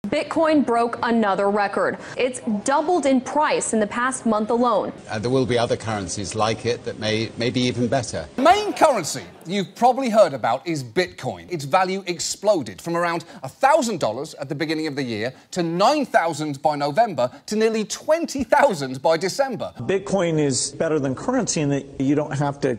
Bitcoin broke another record. It's doubled in price in the past month alone. There will be other currencies like it that may be even better. The main currency you've probably heard about is Bitcoin. Its value exploded from around $1,000 at the beginning of the year to $9,000 by November to nearly $20,000 by December. Bitcoin is better than currency in that you don't have to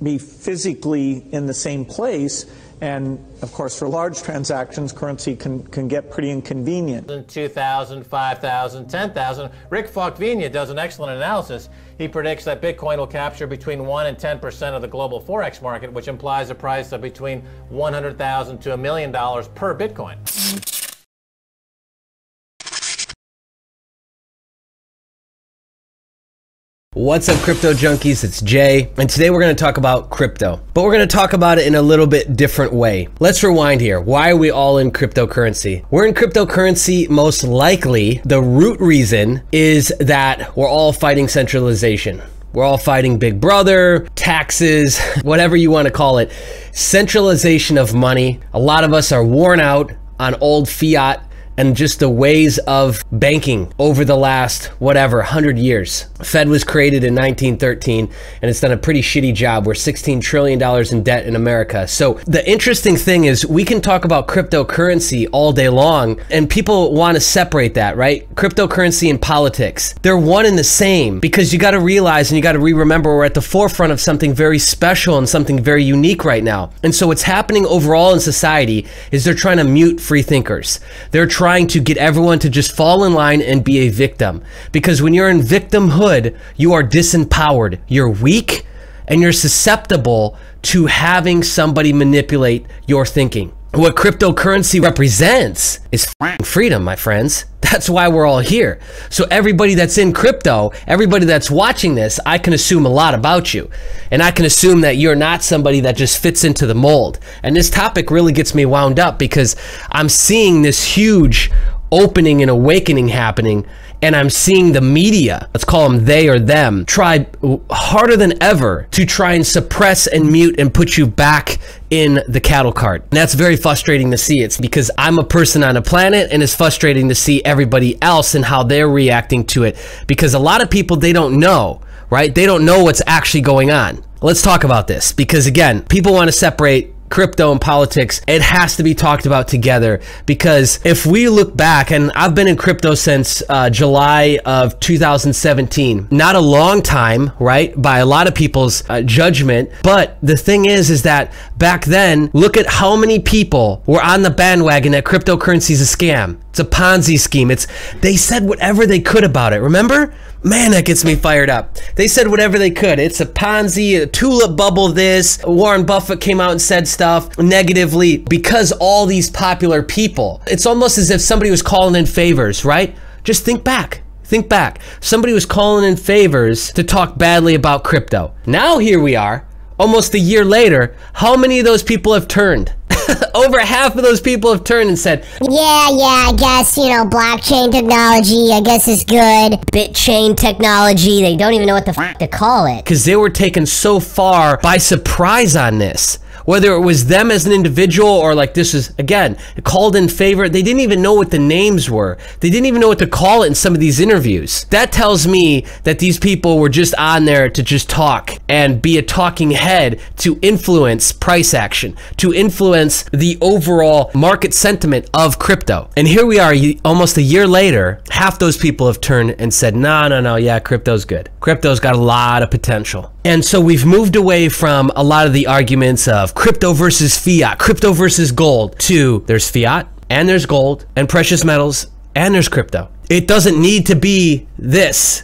be physically in the same place. And, of course, for large transactions, currency can get pretty inconvenient. 2,000, 5,000, 10,000. Rick Falkvenia does an excellent analysis. He predicts that Bitcoin will capture between 1 and 10% of the global Forex market, which implies a price of between $100,000 to $1 million per Bitcoin. What's up, crypto junkies? It's Jay, and today we're going to talk about crypto, but we're going to talk about it in a little bit different way. Let's rewind here. Why are we all in cryptocurrency? We're in cryptocurrency most likely. The root reason is that we're all fighting centralization. We're all fighting Big Brother, taxes, whatever you want to call it. Centralization of money. A lot of us are worn out on old fiat and just the ways of banking over the last, 100 years. Fed was created in 1913, and it's done a pretty shitty job. We're $16 trillion in debt in America. So the interesting thing is we can talk about cryptocurrency all day long, and people want to separate that, right? Cryptocurrency and politics. They're one and the same, because you got to realize and you got to remember we're at the forefront of something very special and something very unique right now. And so what's happening overall in society is they're trying to mute free thinkers. They're trying to get everyone to just fall in line and be a victim. Because when you're in victimhood, you are disempowered. You're weak and you're susceptible to having somebody manipulate your thinking. What cryptocurrency represents is freedom, my friends. That's why we're all here. So everybody that's in crypto, everybody that's watching this, I can assume a lot about you. And I can assume that you're not somebody that just fits into the mold. And this topic really gets me wound up because I'm seeing this huge opening and awakening happening, and I'm seeing the media, let's call them they or them, try harder than ever to try and suppress and mute and put you back in the cattle cart. And that's very frustrating to see. It's because I'm a person on a planet, and it's frustrating to see everybody else and how they're reacting to it, because a lot of people, they don't know, right? They don't know what's actually going on. Let's talk about this, because again, people want to separate crypto and politics. It has to be talked about together, because if we look back, and I've been in crypto since July of 2017, not a long time, right, by a lot of people's judgment, but the thing is that back then, look at how many people were on the bandwagon that cryptocurrency is a scam. It's a Ponzi scheme. They said whatever they could about it, remember? Man, that gets me fired up. They said whatever they could. It's a Ponzi, a tulip bubble this. Warren Buffett came out and said stuff negatively because all these popular people. It's almost as if somebody was calling in favors, right? Just think back. Think back. Somebody was calling in favors to talk badly about crypto. Now here we are, almost a year later. How many of those people have turned? Over half of those people have turned and said, yeah, I guess, blockchain technology, I guess is good. Bitchain technology, they don't even know what the f to call it. Because they were taken so far by surprise on this. Whether it was them as an individual or like this is, again, called in favor. They didn't even know what the names were. They didn't even know what to call it in some of these interviews. That tells me that these people were just on there to just talk and be a talking head to influence price action, to influence the overall market sentiment of crypto. And here we are almost a year later, half those people have turned and said, no, yeah, crypto's good. Crypto's got a lot of potential. And so we've moved away from a lot of the arguments of crypto versus fiat, crypto versus gold, to there's fiat and there's gold and precious metals and there's crypto. It doesn't need to be this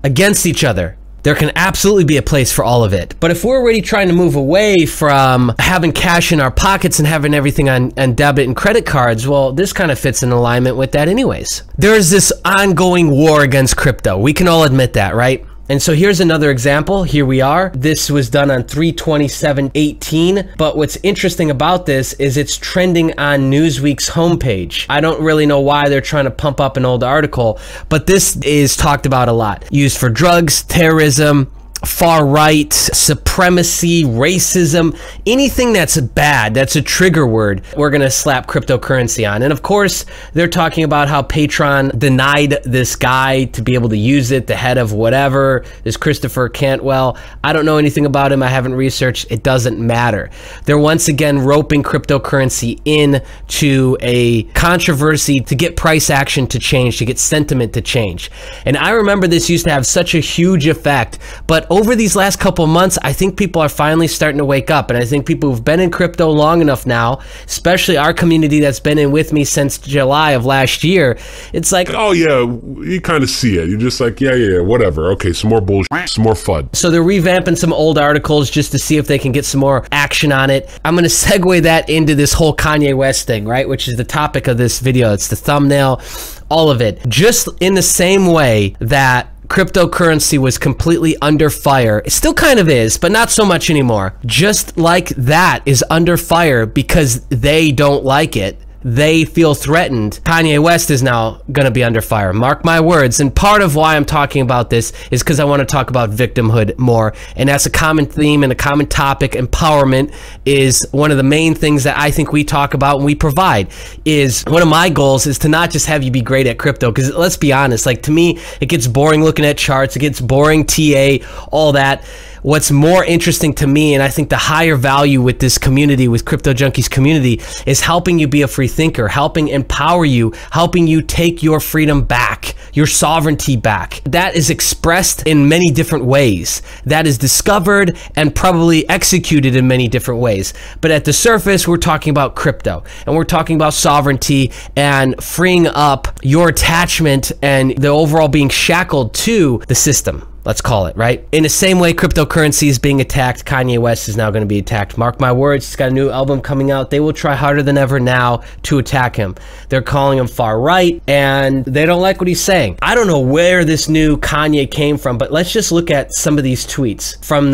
against each other. There can absolutely be a place for all of it. But if we're already trying to move away from having cash in our pockets and having everything on debit and credit cards, well, this kind of fits in alignment with that anyways. There's this ongoing war against crypto. We can all admit that, right? And so here's another example. Here we are. This was done on 3/27/18. But what's interesting about this is it's trending on Newsweek's homepage. I don't really know why they're trying to pump up an old article, but this is talked about a lot. Used for drugs, terrorism, far right, supremacy, racism, anything that's bad, that's a trigger word, we're gonna slap cryptocurrency on. And of course, they're talking about how Patreon denied this guy to be able to use it, the head of whatever, this Christopher Cantwell. I don't know anything about him. I haven't researched. It doesn't matter. They're once again roping cryptocurrency into a controversy to get price action to change, to get sentiment to change. And I remember this used to have such a huge effect, but over these last couple months, I think people are finally starting to wake up. And I think people who've been in crypto long enough now, especially our community that's been in with me since July of last year, it's like, oh yeah, you kind of see it. You're just like, yeah, whatever. Okay, some more bullshit, some more FUD. So they're revamping some old articles just to see if they can get some more action on it. I'm going to segue that into this whole Kanye West thing, right? Which is the topic of this video. It's the thumbnail, all of it. Just in the same way that cryptocurrency was completely under fire. It still kind of is, but not so much anymore. Just like that is under fire because they don't like it. They feel threatened. Kanye West is now going to be under fire. Mark my words. And part of why I'm talking about this is because I want to talk about victimhood more. And that's a common theme and a common topic. Empowerment is one of the main things that I think we talk about and we provide. Is one of my goals is to not just have you be great at crypto. Because let's be honest, like to me, it gets boring looking at charts. It gets boring TA, all that. What's more interesting to me, and I think the higher value with this community, with Crypto Junkies community, is helping you be a free thinker, helping empower you, helping you take your freedom back, your sovereignty back. That is expressed in many different ways. That is discovered and probably executed in many different ways. But at the surface, we're talking about crypto, and we're talking about sovereignty and freeing up your attachment and the overall being shackled to the system. Let's call it, right? In the same way cryptocurrency is being attacked, Kanye West is now going to be attacked. Mark my words, he's got a new album coming out. They will try harder than ever now to attack him. They're calling him far right, and they don't like what he's saying. I don't know where this new Kanye came from, but let's just look at some of these tweets from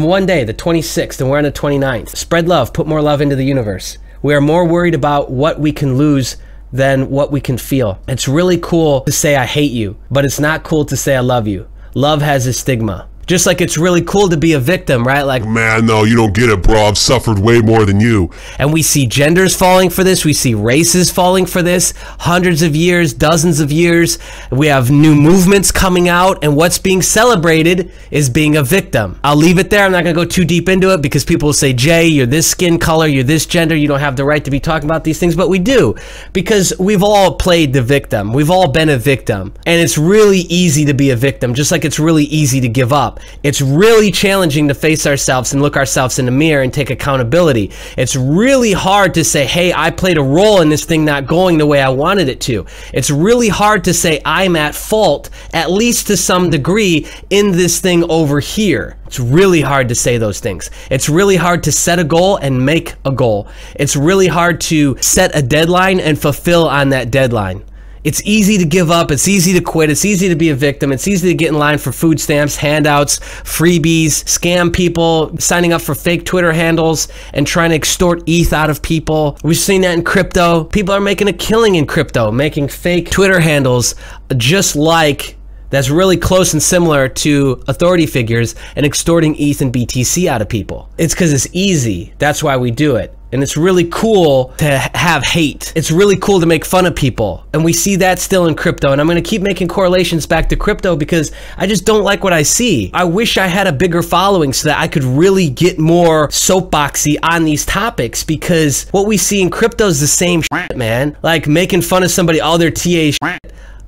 one day, the 26th, and we're on the 29th. Spread love, put more love into the universe. We are more worried about what we can lose than what we can feel. It's really cool to say I hate you, but it's not cool to say I love you. Love has a stigma. Just like it's really cool to be a victim, right? Like, man, no, you don't get it, bro. I've suffered way more than you. And we see genders falling for this. We see races falling for this. Hundreds of years, dozens of years. We have new movements coming out, and what's being celebrated is being a victim. I'll leave it there. I'm not going to go too deep into it because people will say, Jay, you're this skin color, you're this gender, you don't have the right to be talking about these things. But we do, because we've all played the victim. We've all been a victim. And it's really easy to be a victim, just like it's really easy to give up. It's really challenging to face ourselves and look ourselves in the mirror and take accountability. It's really hard to say, hey, I played a role in this thing not going the way I wanted it to. It's really hard to say I'm at fault, at least to some degree, in this thing over here. It's really hard to say those things. It's really hard to set a goal and make a goal. It's really hard to set a deadline and fulfill on that deadline. It's easy to give up, it's easy to quit, it's easy to be a victim, it's easy to get in line for food stamps, handouts, freebies, scam people, signing up for fake Twitter handles, and trying to extort ETH out of people. We've seen that in crypto. People are making a killing in crypto, making fake Twitter handles just like that's really close and similar to authority figures and extorting ETH and BTC out of people. It's because it's easy. That's why we do it. And it's really cool to have hate. It's really cool to make fun of people. And we see that still in crypto. And I'm going to keep making correlations back to crypto because I just don't like what I see. I wish I had a bigger following so that I could really get more soapboxy on these topics, because what we see in crypto is the same shit, man. Like making fun of somebody, all their TA shit.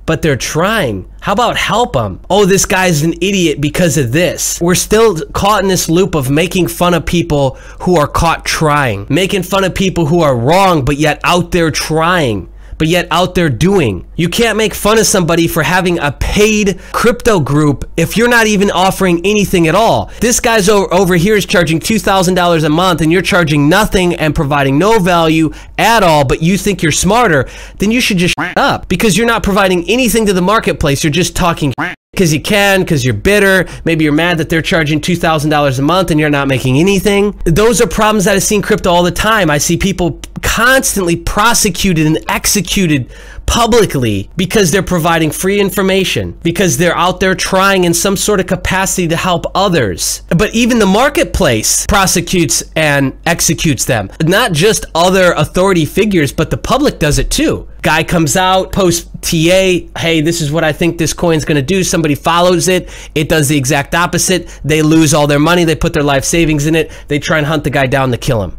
But they're trying. How about help them? Oh, this guy's an idiot because of this. We're still caught in this loop of making fun of people who are caught trying. Making fun of people who are wrong, but yet out there trying. But yet out there doing. You can't make fun of somebody for having a paid crypto group if you're not even offering anything at all. This guy's over here is charging $2,000 a month and you're charging nothing and providing no value at all, but you think you're smarter, then you should just shut up, because you're not providing anything to the marketplace. You're just talking because you can, because you're bitter. Maybe you're mad that they're charging $2,000 a month and you're not making anything. Those are problems that I see in crypto all the time. I see people constantly prosecuted and executed publicly because they're providing free information, because they're out there trying in some sort of capacity to help others. But even the marketplace prosecutes and executes them. Not just other authority figures, but the public does it too. Guy comes out, posts TA, hey, this is what I think this coin's gonna do. Somebody follows it, it does the exact opposite. They lose all their money, they put their life savings in it, they try and hunt the guy down to kill him.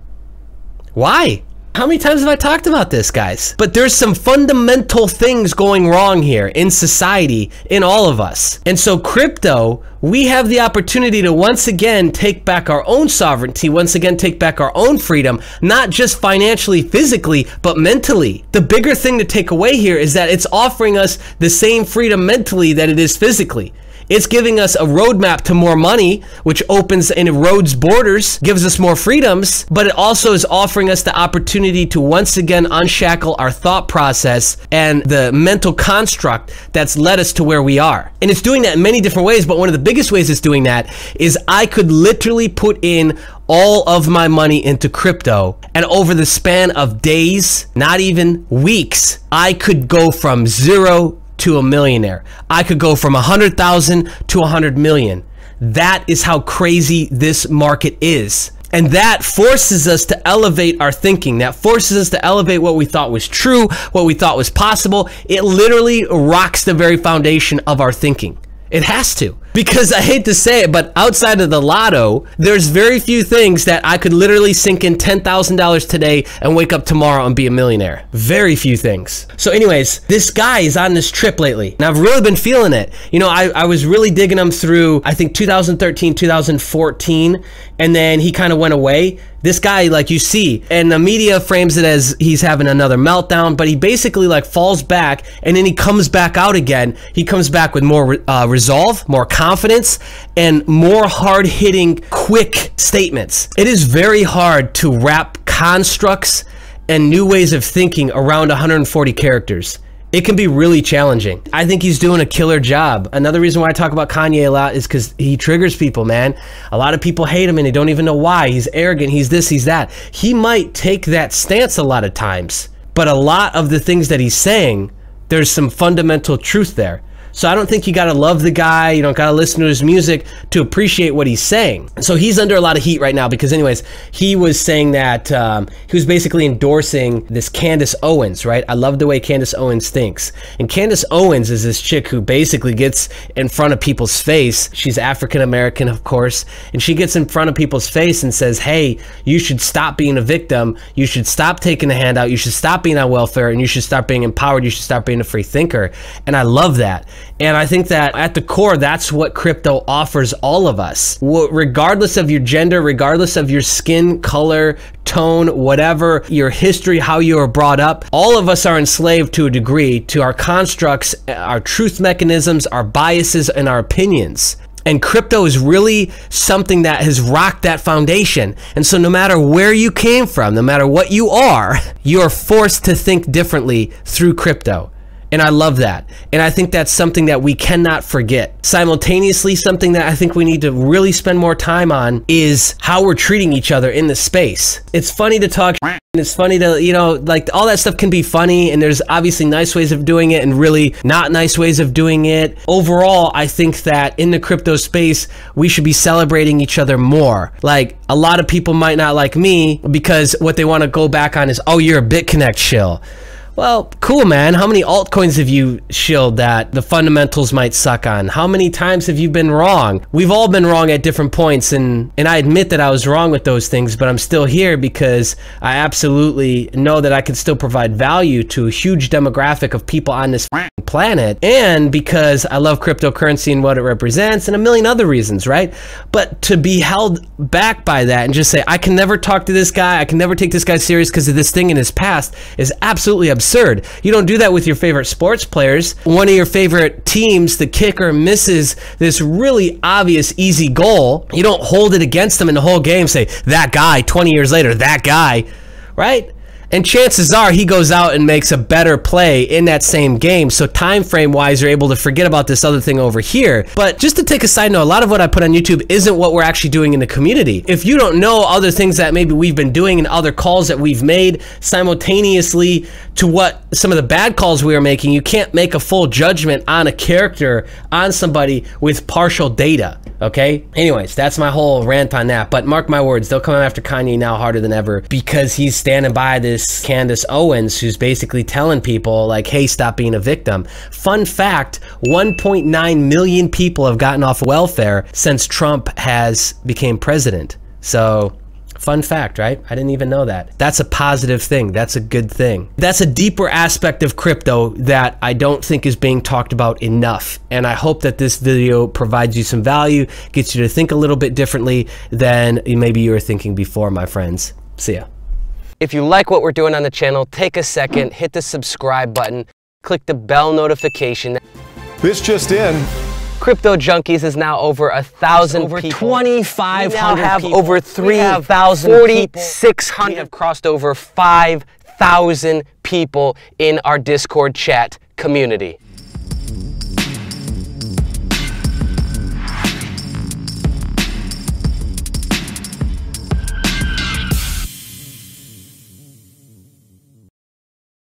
Why? How many times have I talked about this, guys? But there's some fundamental things going wrong here in society, in all of us. And so crypto, we have the opportunity to once again take back our own sovereignty, once again take back our own freedom, not just financially, physically, but mentally. The bigger thing to take away here is that it's offering us the same freedom mentally that it is physically. It's giving us a roadmap to more money, which opens and erodes borders, gives us more freedoms, but it also is offering us the opportunity to once again unshackle our thought process and the mental construct that's led us to where we are. And it's doing that in many different ways, but one of the biggest ways it's doing that is I could literally put in all of my money into crypto, and over the span of days, not even weeks, I could go from zero to a millionaire. I could go from 100,000 to 100 million. That is how crazy this market is. And that forces us to elevate our thinking. That forces us to elevate what we thought was true, what we thought was possible. It literally rocks the very foundation of our thinking. It has to. Because I hate to say it, but outside of the lotto, there's very few things that I could literally sink in $10,000 today and wake up tomorrow and be a millionaire. Very few things. So anyways, this guy is on this trip lately, and I've really been feeling it. You know, I was really digging him through, I think 2013, 2014, and then he kind of went away. This guy, like you see, and the media frames it as he's having another meltdown, but he basically like falls back and then he comes back out again. He comes back with more resolve, more confidence, and more hard-hitting, quick statements. It is very hard to wrap constructs and new ways of thinking around 140 characters. It can be really challenging. I think he's doing a killer job. Another reason why I talk about Kanye a lot is because he triggers people, man. A lot of people hate him and they don't even know why. He's arrogant, he's this, he's that. He might take that stance a lot of times, but a lot of the things that he's saying, there's some fundamental truth there. So I don't think you gotta love the guy, you don't gotta listen to his music to appreciate what he's saying. So he's under a lot of heat right now because anyways, he was saying that he was basically endorsing this Candace Owens, right? I love the way Candace Owens thinks. And Candace Owens is this chick who basically gets in front of people's face. She's African American, of course, and she gets in front of people's face and says, hey, you should stop being a victim, you should stop taking a handout, you should stop being on welfare, and you should start being empowered, you should start being a free thinker. And I love that. And I think that at the core, that's what crypto offers all of us. Regardless of your gender, regardless of your skin color, tone, whatever, your history, how you were brought up, all of us are enslaved to a degree to our constructs, our truth mechanisms, our biases, and our opinions. And crypto is really something that has rocked that foundation. And so no matter where you came from, no matter what you are forced to think differently through crypto. And I love that. And I think that's something that we cannot forget. Simultaneously, something that I think we need to really spend more time on is how we're treating each other in the space. It's funny to talk and it's funny to, you know, like all that stuff can be funny, and there's obviously nice ways of doing it and really not nice ways of doing it. Overall, I think that in the crypto space, we should be celebrating each other more. Like, a lot of people might not like me because what they want to go back on is, oh, you're a BitConnect shill. Well, cool, man. How many altcoins have you shilled that the fundamentals might suck on? How many times have you been wrong? We've all been wrong at different points, and I admit that I was wrong with those things, but I'm still here because I absolutely know that I can still provide value to a huge demographic of people on this planet, and because I love cryptocurrency and what it represents, and a million other reasons, right? But to be held back by that and just say, I can never talk to this guy, I can never take this guy serious because of this thing in his past is absolutely absurd. You don't do that with your favorite sports players. One of your favorite teams, the kicker, misses this really obvious, easy goal. You don't hold it against them in the whole game, say, that guy, 20 years later, that guy, right? And chances are he goes out and makes a better play in that same game. So time frame wise, you're able to forget about this other thing over here. But just to take a side note, a lot of what I put on YouTube isn't what we're actually doing in the community. If you don't know other things that maybe we've been doing and other calls that we've made simultaneously to what some of the bad calls we are making, you can't make a full judgment on a character, on somebody with partial data. Okay? Anyways, that's my whole rant on that. But mark my words, they'll come after Kanye now harder than ever because he's standing by this Candace Owens who's basically telling people like, hey, stop being a victim. Fun fact, 1.9 million people have gotten off welfare since Trump has became president. So fun fact, right? I didn't even know that. That's a positive thing. That's a good thing. That's a deeper aspect of crypto that I don't think is being talked about enough. And I hope that this video provides you some value, gets you to think a little bit differently than maybe you were thinking before, my friends. See ya. If you like what we're doing on the channel, take a second, hit the subscribe button, click the bell notification. This just in. Crypto Junkies is now over 1,000 people. Over 2,500 people. We now have over 3,000 people. 4,600 have crossed over 5,000 people in our Discord chat community.